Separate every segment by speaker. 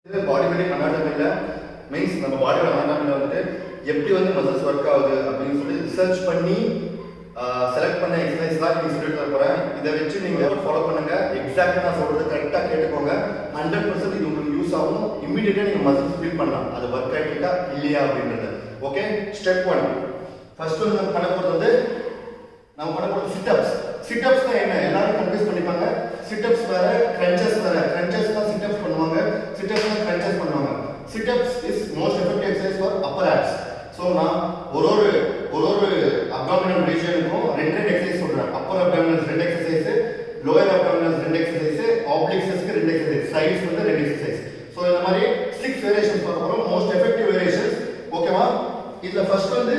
Speaker 1: இது body building அனாட்டமில means நம்ம பாடியோட அனாட்டமில வந்துட்டு எப்படி வந்து மசில்ஸ் ஒர்க் ஆகுது அப்படின்னு சொல்லி ரிசர்ச் பண்ணி செலக்ட் பண்ண எக்ஸசைஸ் தான் நீங்க சொல்லிட்டு தர போறேன். இதை வச்சு நீங்க ஃபாலோ பண்ணுங்க. எக்ஸாக்ட்டா நான் சொல்றது கரெக்டா கேட்டுக்கோங்க. 100% இது உங்களுக்கு யூஸ் ஆகும். இமிடியேட்டா நீங்க மசில்ஸ் ஃபீல் பண்ணலாம். அது ஒர்க் ஆயிட்டா இல்லையா அப்படின்றது. Okay, step 1. ஃபர்ஸ்ட் வந்து நம்ம பண்ண போறது சிட் அப்ஸ். சிட் அப்ஸ் தான் என்ன எல்லாரும் கன்ஃபியூஸ் பண்ணிப்பாங்க. சிட் அப்ஸ் வேற, கிரன்ச்சஸ் வேற. கிரன்ச்சஸ் தான் சிட் அப்ஸ் பண்ணுவாங்க, சிட் அப்ஸ் தான் கிரன்ச்சஸ் பண்ணுவாங்க. Sit ups is most effective exercise for upper abs. So நான் ஒரு அப்டாமினல் ரீஜனுக்கும் ரெண்டு எக்ஸசைஸ் சொல்றேன். அப்பர் அப்டாமினல்ஸ் ரெண்டு எக்ஸசைஸ், லோயர் அப்டாமினல்ஸ் ரெண்டு எக்ஸசைஸ், ஆப்ளிக்ஸ்க்கு ரெண்டு எக்ஸசைஸ், சைட்ஸ் வந்து ரெண்டு எக்ஸசைஸ். சோ இந்த மாதிரி 6 வேரியேஷன்ஸ் பார்க்க போறோம். Most effective variations. ஓகேவா? இதுல ஃபர்ஸ்ட் வந்து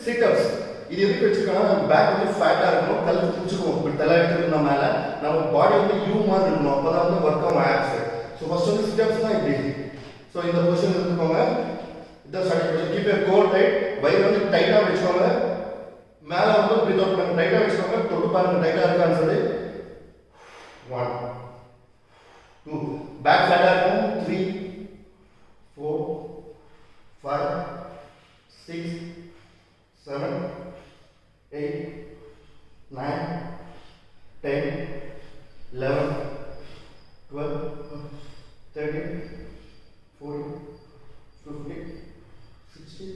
Speaker 1: சிட் அப்ஸ். இது எதுக்கு வச்சிருக்காங்க? நம்ம பேக் வந்து ஃபேட்டா இருக்கணும், கழுத்து பிடிச்சிக்குவோம். இப்படி தலை எடுத்துட்டு மேல நம்ம பாடி வந்து யூ மாதிரி இருக்கணும். அப்பதான் வந்து ஒர்க் ஆகும் ஆப்ஸ். சோ ஃபர்ஸ்ட் வந்து சிட் அப்ஸ் தான் இப்படி. சோ இந்த பொசிஷன் எடுத்துக்கோங்க. இத ஸ்டார்ட் பண்ணி கீப் யுவர் கோர் டைட். வயிறு வந்து டைட்டா வச்சுக்கோங்க. மேல வந்து பிரீத் அவுட் பண்ணி டைட்டா வச்சுக்கோங்க. தொட்டு பாருங்க டைட்டா இருக்கான்னு சொல்லி. 1 2 பேக் ஃபேட்டா இருக்கும். 3 4 5 6 7 8 9 10 11 12 13 14 15 16.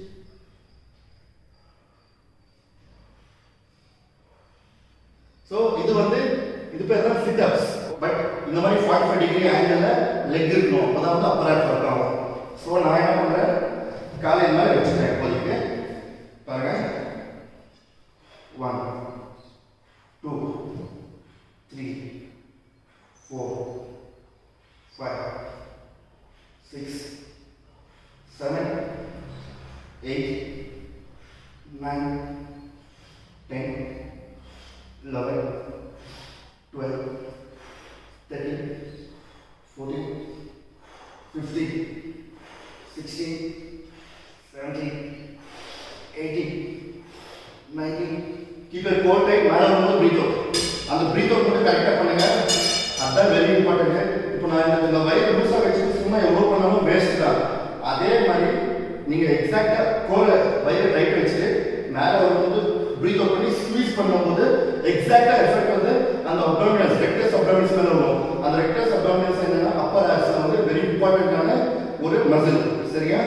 Speaker 1: So இது பேர் தான் சிட் அப்ஸ். பட் இந்த மாதிரி 45 டிகிரி ஆங்கிள்ல லெக் இருக்கணும். அப்பதான் வந்து அப்பர் ஆப்ஸ் ஒர்க் ஆகும். சோ நான் என்ன பண்றேன், காலை இந்த மாதிரி வச்சுக்கிறேன். இப்போதைக்கு பாருங்க. 1 2 3 4 5 6 7 8 9 10 11 12 13 14 15 16 17 18 19. keep your core tight. மேல வந்து breathe out. அந்த breathe out மட்டும் கரெக்ட்டா பண்ணுங்க. அதான் வெரி இம்பார்ட்டன்ட். இப்போ நான் இந்த வயிறு லூசா வச்சு சும்மா எவ்வளவு பண்ணாலும் வேஸ்ட் தான். அதே மாதிரி நீங்க எக்ஸாக்ட்டா கோர வயிறு டைட் வச்சு மேல வந்து breathe out பண்ணி ஸ்குவீஸ் பண்ணும்போது எக்ஸாக்ட்டா எஃபெக்ட் வந்து அந்த அப்டாமினல்ஸ், ரெக்டஸ் அப்டாமினல்ஸ் மேல வரும். அந்த ரெக்டஸ் அப்டாமினல்ஸ் என்னன்னா அப்பர் ஆப்ஸ்ல வந்து வெரி இம்பார்ட்டன்ட்டான ஒரு மசில். சரியா?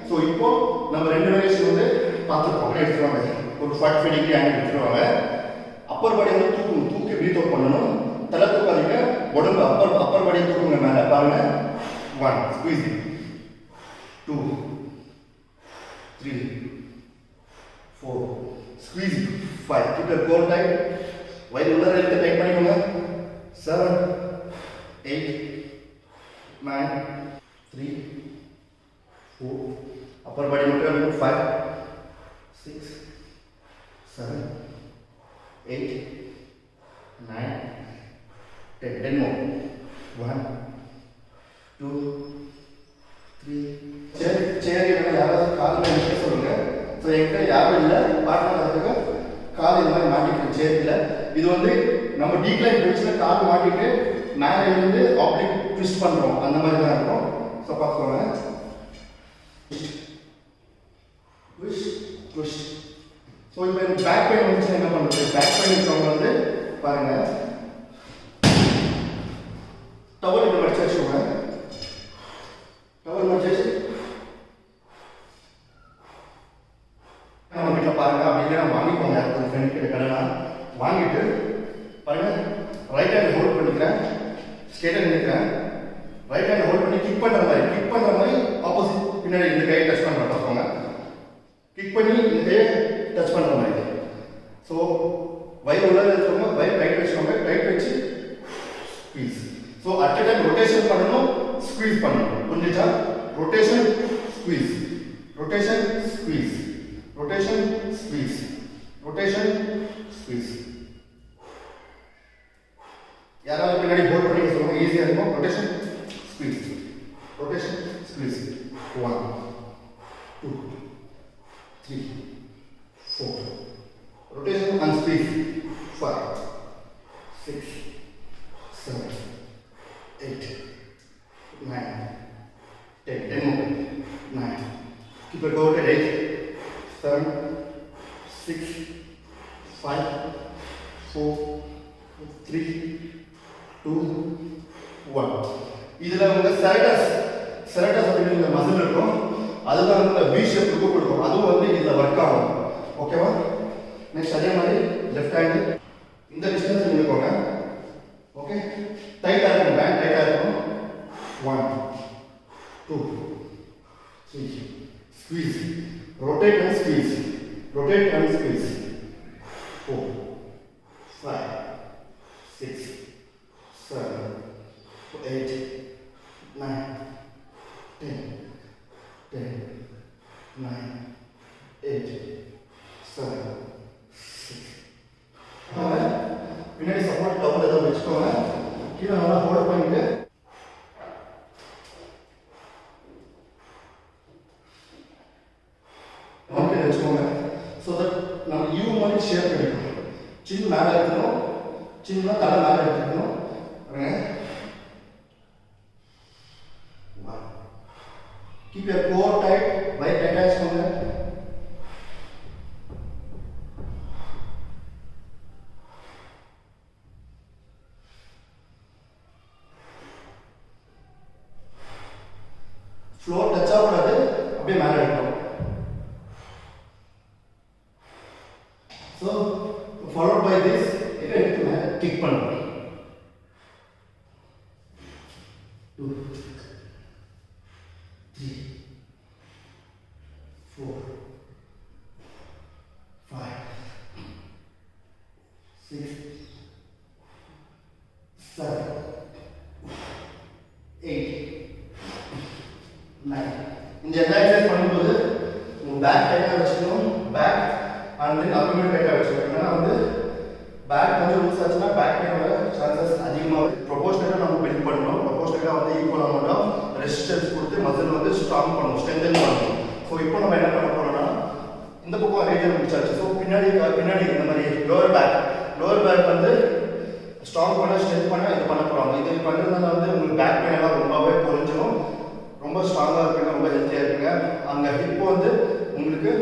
Speaker 1: சோ இப்போ நம்ம ரெண்டு வேரியேஷன் வந்து பார்த்துட்டோம். எடுத்துவாங்க ஒரு 45 டிகிரி ஆங்கிள் எடுத்துவாங்க. அப்பர் பாடி வந்து தூக்கி பிரீத் அவுட் பண்ணணும். தலை தூக்காதீங்க, உடம்பு அப்பர் பாடியை தூக்குங்க மேல. பாருங்க. 1 squeeze 2 3 4 squeeze 5 keep your core tight. வயிறு உள்ள இழுத்து டைட் பண்ணிக்கோங்க. 7 8 9 3 4 அப்பர் பாடி மட்டும் 5 6 7 8 9 10 more. 1 2 3 சேர் யாராவது கால் மேல சொல்லுங்க. ஸோ என்கிட்ட யாரும் இல்லை, பார்ட்னர் அதுக்கு கால் இந்த மாதிரி மாட்டிக்கிட்டு சேர்ல. இது வந்து நம்ம டீக்ளைன் பொசிஷன்ல கால் மாட்டிட்டு மேலே இருந்து ஆப்ளிக் ட்விஸ்ட் பண்றோம். அந்த மாதிரி தான் இருக்கும். ஸோ பார்த்துக்கோங்க. ட்விஸ்ட். ஸோ இப்போ எனக்கு பேக் பெயின் வந்துச்சு என்ன பண்ணுறது? பேக் பெயின் இருக்கவங்க வந்து பாருங்க, டவல் இப்படி மடிச்சு வச்சுக்கோங்க. டவல் மடிச்சு வச்சு நம்ம வீட்டில் பாருங்க. அப்படின்னா வாங்கிக்கோங்க. ஒரு ஃப்ரெண்ட் கிட்ட கடனா வாங்கிட்டு பாருங்க. ரைட் ஹேண்ட் ஹோல்ட் பண்ணிக்கிறேன், ஸ்ட்ரெயிட்டாக நினைக்கிறேன். ரைட் ஹேண்ட் ஹோல்ட் பண்ணி கிக் பண்ணுற மாதிரி ஆப்போசிட் பின்னாடி இந்த கையை டச் பண்ணுறேன். பார்த்துக்கோங்க. கிக் பண்ணி இந்த கையை டச் பண்ணுற மாதிரி. ஸோ வயிறு உள்ள வச்சுக்கோங்க, வயிறு டைட் வச்சுக்கோங்க. டைட் வச்சு squeeze. So at time rotation பண்ணணும், ஸ்குவீஸ் பண்ணணும். புரிஞ்சுச்சா? Rotation squeeze, rotation squeeze, rotation squeeze, rotation squeeze. யாராவது பின்னாடி ஹோல்ட் பண்ணி சொல்லுங்க, ஈஸியாக இருக்கும். Rotation squeeze, rotation squeeze. 1 2 3 4 rotation and squeeze. 5 6 7 8 9 keep your core at 8, 7, 6, 5, 4, 3, 2, 1. இதில் உங்கள் செரட்டஸ் அப்படிங்கிற மசில் இருக்கும், அதுதான் வந்து V ஷேப் லுக் கொடுக்கும், அதுவும் வந்து இதில் ஒர்க் ஆகும். ஓகேவா? நெக்ஸ்ட் அதே மாதிரி லெஃப்ட் ஹேண்டு இந்த டிஸ்டன்ஸ் நின்றுக்கோங்க. ஓகே, டைட்டாக இருக்கும், பேண்ட் டைட்டாக இருக்கும். 1, 2, 3, squeeze, rotate and squeeze, rotate and squeeze. 4, 5, 6, 7, 8, 9, 10, 10, 9, 8, 7, 6. பின்னாடி சப்போர்ட் டவுன் ஏதாவது வச்சுக்கோங்க. கீழே நல்லா ஹோல்ட் பண்ணிட்டு மவுண்டன் வச்சுக்கோங்க. ஸோ தட் நம்ம யூ மாதிரி ஷேப் கிடைக்கும். சின்ன மேலே எடுக்கணும், சின்ன தலை மேலே எடுத்துக்கணும். கீப் யுவர் கோர் டைட், வயிறு டைட்டாக வச்சுக்கோங்க. ஃப்ளோர் டச் ஆகக்கூடாது, அப்படியே மேலே எடுக்கணும். ஸோ ஃபாலோட் பை திஸ் எடுத்து மேலே கிக் பண்ணணும். 2, 3, 4, 5, 6, 7, 8, 9. இந்த எக்ஸசைஸ் பண்ணும்போது உங்கள் பேக் டைட்டாக வச்சுக்கணும், பேக் அண்ட் தென் அப்டோமென் டைட்டாக வச்சுக்கணும். ஏன்னா வந்து பேக் கொஞ்சம் லூஸ் ஆச்சுன்னா பேக் பெயின் வர சான்சஸ் அதிகமாக. ப்ரொபோஷனலாக நம்ம பில்ட் பண்ணணும். ப்ரொபோஷனலாக வந்து ஈக்குவல் அமௌண்ட் ஆஃப் ரெசிஸ்டன்ஸ் கொடுத்து மசில் வந்து ஸ்ட்ராங் பண்ணணும், ஸ்ட்ரென்தன் பண்ணணும். ஸோ இப்போ நம்ம என்ன பண்ண போகிறோம்னா, இந்த பக்கம் ரேஜர் முடிச்சாச்சு. ஸோ பின்னாடி இந்த மாதிரி லோவர் பேக் வந்து ஸ்ட்ராங் பண்ண, ஸ்ட்ரென்த் பண்ண இது பண்ண போகிறாங்க. இது பண்ணுறதுனால வந்து உங்களுக்கு பேக் பெயின் எல்லாம் ரொம்பவே குறைஞ்சிடும், ரொம்ப ஸ்ட்ராங்காக இருக்குங்க, ரொம்ப ஹெல்த்தியாக இருக்குங்க. அங்கே ஹிப் வந்து உங்களுக்கு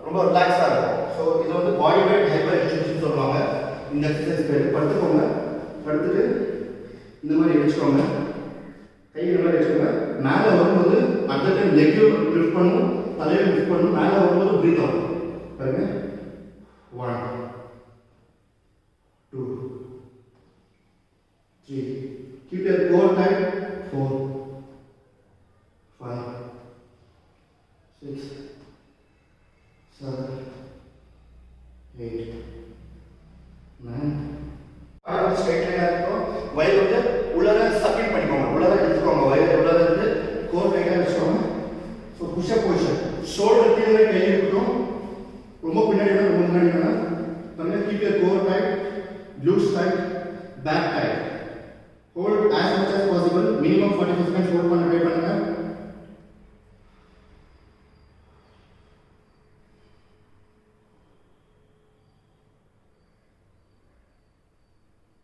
Speaker 1: ரொம்ப ரிலாக்ஸாக இருக்கும். ஸோ இது வந்து பாடி வெயிட் ஹைப்பர் எக்ஸ்டென்ஷன் சொல்லுவாங்க. இந்த எக்ஸசைஸ் பேர் படுத்துக்கோங்க. படுத்துட்டு இந்த மாதிரி வச்சுக்கோங்க, கை இந்த மாதிரி வச்சுக்கோங்க. மேலே வரும்போது அடுத்த டைம் லெக்கையும் லிஃப்ட் பண்ணணும், தலையை லிஃப்ட் பண்ணணும். மேலே வரும்போது ப்ரீத் ஆகும். பாருங்க, 1, 2, 3. Keep your core tight. 4, 5, 6, 7, 8, 9. Straight லைனாக இருக்கும். வயிறு வந்து உள்ளார சப்மிட் பண்ணிக்கோங்க, உள்ளார எடுத்துக்கோங்க. வயிறு உள்ளார இருந்து கோர் டைட்டாக வச்சுக்கோங்க. ஸோ புஷ்அப் பொசிஷன், ஷோல்டர் கீழே கை இருக்கட்டும், ரொம்ப பின்னாடி வேணும், ரொம்ப முன்னாடி வேணும். பாருங்க, keep your core tight, glutes tight, back tight. Hold as much as possible, minimum 40